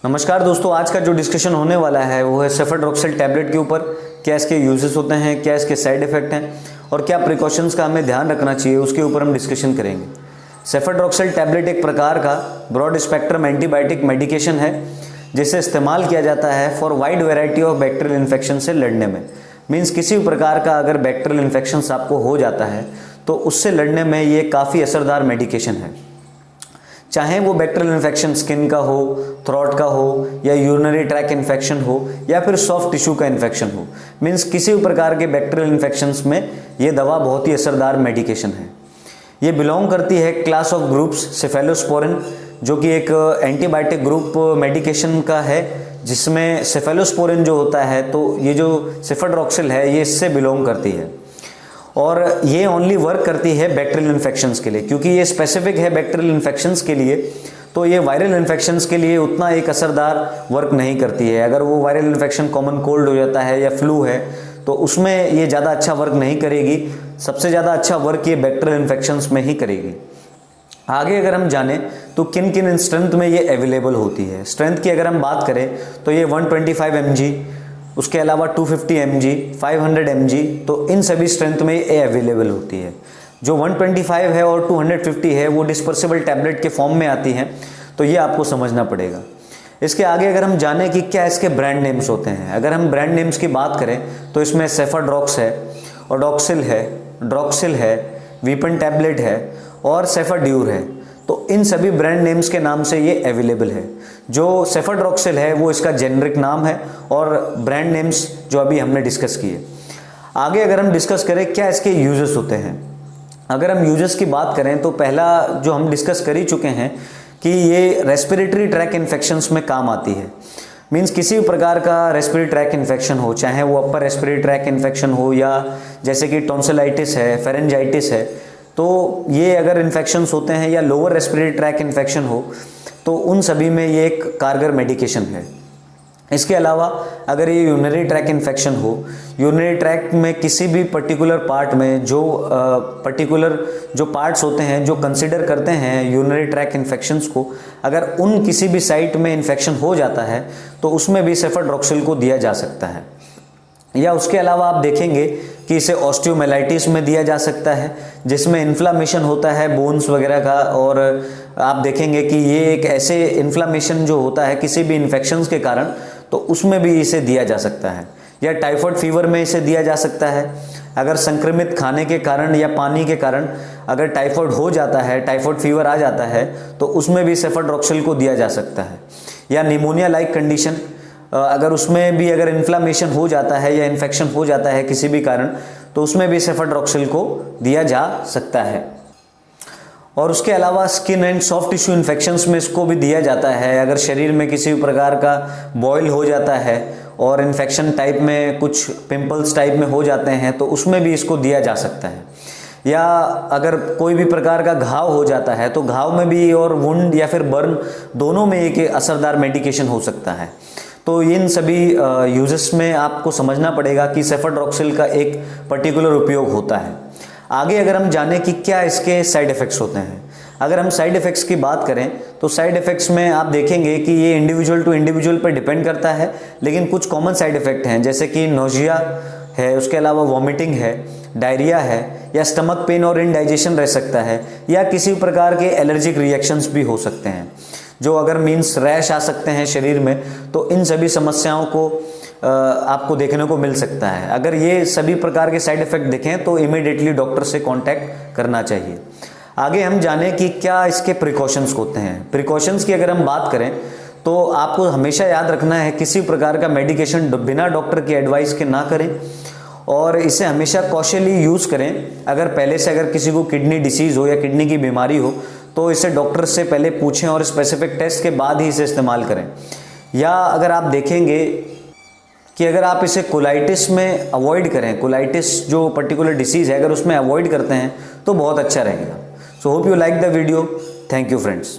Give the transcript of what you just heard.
नमस्कार दोस्तों, आज का जो डिस्कशन होने वाला है वो है सेफाड्रॉक्सिल टैबलेट के ऊपर। क्या इसके यूजेस होते हैं, क्या इसके साइड इफेक्ट हैं और क्या प्रिकॉशंस का हमें ध्यान रखना चाहिए, उसके ऊपर हम डिस्कशन करेंगे। सेफाड्रॉक्सिल टैबलेट एक प्रकार का ब्रॉड स्पेक्ट्रम एंटीबायोटिक मेडिकेशन है जिसे इस्तेमाल किया जाता है for wide variety of bacterial infection से लड़ने में। मीन्स किसी भी प्रकार का अगर बैक्टीरियल इन्फेक्शन आपको हो जाता है तो उससे लड़ने में ये काफ़ी असरदार मेडिकेशन है। चाहे वो बैक्टीरियल इन्फेक्शन स्किन का हो, थ्रोट का हो या यूरिनरी ट्रैक इन्फेक्शन हो या फिर सॉफ्ट टिश्यू का इन्फेक्शन हो, मीन्स किसी भी प्रकार के बैक्टीरियल इन्फेक्शंस में ये दवा बहुत ही असरदार मेडिकेशन है। ये बिलोंग करती है क्लास ऑफ ग्रुप्स सेफेलोस्पोरिन, जो कि एक एंटीबायोटिक ग्रुप मेडिकेशन का है जिसमें सेफेलोस्पोरिन जो होता है, तो ये जो सेफाड्रॉक्सिल है ये इससे बिलोंग करती है और ये ओनली वर्क करती है बैक्टीरियल इन्फेक्शंस के लिए। क्योंकि ये स्पेसिफिक है बैक्टीरियल इन्फेक्शंस के लिए, तो ये वायरल इन्फेक्शंस के लिए उतना एक असरदार वर्क नहीं करती है। अगर वो वायरल इन्फेक्शन कॉमन कोल्ड हो जाता है या फ्लू है तो उसमें ये ज़्यादा अच्छा वर्क नहीं करेगी। सबसे ज़्यादा अच्छा वर्क ये बैक्टीरियल इन्फेक्शंस में ही करेगी। आगे अगर हम जानें तो किन किन स्ट्रेंथ में ये अवेलेबल होती है। स्ट्रेंथ की अगर हम बात करें तो ये 125 mg, उसके अलावा 250 mg, 500 mg, तो इन सभी स्ट्रेंथ में ये अवेलेबल होती है। जो 125 है और 250 है वो डिस्पर्सिबल टैबलेट के फॉर्म में आती हैं, तो ये आपको समझना पड़ेगा। इसके आगे अगर हम जानें कि क्या इसके ब्रांड नेम्स होते हैं, अगर हम ब्रांड नेम्स की बात करें तो इसमें सेफाड्रॉक्स है, ओडॉक्सिल है, ड्रॉक्सिल है, वीपन टैबलेट है और सेफाड्यूर है। तो इन सभी ब्रांड नेम्स के नाम से ये अवेलेबल है। जो सेफाड्रॉक्सिल है वो इसका जेनरिक नाम है और ब्रांड नेम्स जो अभी हमने डिस्कस किए। आगे अगर हम डिस्कस करें क्या इसके यूजेस होते हैं, अगर हम यूजेस की बात करें तो पहला जो हम डिस्कस कर ही चुके हैं कि ये रेस्पिरेटरी ट्रैक इन्फेक्शंस में काम आती है। मीन्स किसी भी प्रकार का रेस्पिरेटरी ट्रैक इन्फेक्शन हो, चाहे वो अपर रेस्पिरेटरी ट्रैक इन्फेक्शन हो या जैसे कि टॉन्सिलाइटिस है, फेरेंजाइटिस है, तो ये अगर इन्फेक्शंस होते हैं या लोअर रेस्पिरेटरी ट्रैक इन्फेक्शन हो तो उन सभी में ये एक कारगर मेडिकेशन है। इसके अलावा अगर ये यूरिनरी ट्रैक इन्फेक्शन हो, यूरिनरी ट्रैक में किसी भी पर्टिकुलर पार्ट में जो पर्टिकुलर जो पार्ट्स होते हैं जो कंसिडर करते हैं यूरिनरी ट्रैक इन्फेक्शंस को, अगर उन किसी भी साइट में इन्फेक्शन हो जाता है तो उसमें भी सेफाड्रॉक्सिल को दिया जा सकता है। या उसके अलावा आप देखेंगे कि इसे ऑस्टियोमाइलाइटिस में दिया जा सकता है जिसमें इन्फ्लामेशन होता है बोन्स वगैरह का, और आप देखेंगे कि ये एक ऐसे इन्फ्लामेशन जो होता है किसी भी इन्फेक्शंस के कारण, तो उसमें भी इसे दिया जा सकता है। या टाइफाइड फीवर में इसे दिया जा सकता है। अगर संक्रमित खाने के कारण या पानी के कारण अगर टाइफाइड हो जाता है, टाइफाइड फीवर आ जाता है, तो उसमें भी सेफाड्रॉक्सिल को दिया जा सकता है। या निमोनिया लाइक कंडीशन, अगर उसमें भी अगर इन्फ्लामेशन हो जाता है या इन्फेक्शन हो जाता है किसी भी कारण, तो उसमें भी सेफाड्रॉक्सिल को दिया जा सकता है। और उसके अलावा skin and soft tissue infections में इसको भी दिया जाता है। अगर शरीर में किसी भी प्रकार का बॉयल हो जाता है और इन्फेक्शन टाइप में कुछ पिंपल्स टाइप में हो जाते हैं तो उसमें भी इसको दिया जा सकता है। या अगर कोई भी प्रकार का घाव हो जाता है तो घाव में भी, और वुंड या फिर बर्न दोनों में एक असरदार मेडिकेशन हो सकता है। तो इन सभी यूजेस में आपको समझना पड़ेगा कि सेफाड्रॉक्सिल का एक पर्टिकुलर उपयोग होता है। आगे अगर हम जानें कि क्या इसके साइड इफ़ेक्ट्स होते हैं, अगर हम साइड इफ़ेक्ट्स की बात करें तो साइड इफ़ेक्ट्स में आप देखेंगे कि ये इंडिविजुअल टू इंडिविजुअल पर डिपेंड करता है, लेकिन कुछ कॉमन साइड इफ़ेक्ट हैं जैसे कि नोजिया है, उसके अलावा वॉमिटिंग है, डायरिया है, या स्टमक पेन और इनडाइजेशन रह सकता है, या किसी प्रकार के एलर्जिक रिएक्शंस भी हो सकते हैं जो अगर मीन्स रैश आ सकते हैं शरीर में। तो इन सभी समस्याओं को आपको देखने को मिल सकता है। अगर ये सभी प्रकार के साइड इफ़ेक्ट दिखें तो इमीडिएटली डॉक्टर से कांटेक्ट करना चाहिए। आगे हम जानें कि क्या इसके प्रिकॉशंस होते हैं। प्रिकॉशंस की अगर हम बात करें तो आपको हमेशा याद रखना है किसी प्रकार का मेडिकेशन बिना डॉक्टर की एडवाइस के ना करें और इसे हमेशा कॉशियसली यूज़ करें। अगर पहले से अगर किसी को किडनी डिसीज़ हो या किडनी की बीमारी हो तो इसे डॉक्टर से पहले पूछें और स्पेसिफिक टेस्ट के बाद ही इसे इस्तेमाल करें। या अगर आप देखेंगे कि अगर आप इसे कोलाइटिस में अवॉइड करें, कोलाइटिस जो पर्टिकुलर डिसीज़ है अगर उसमें अवॉइड करते हैं तो बहुत अच्छा रहेगा। So hope you like the video. Thank you friends.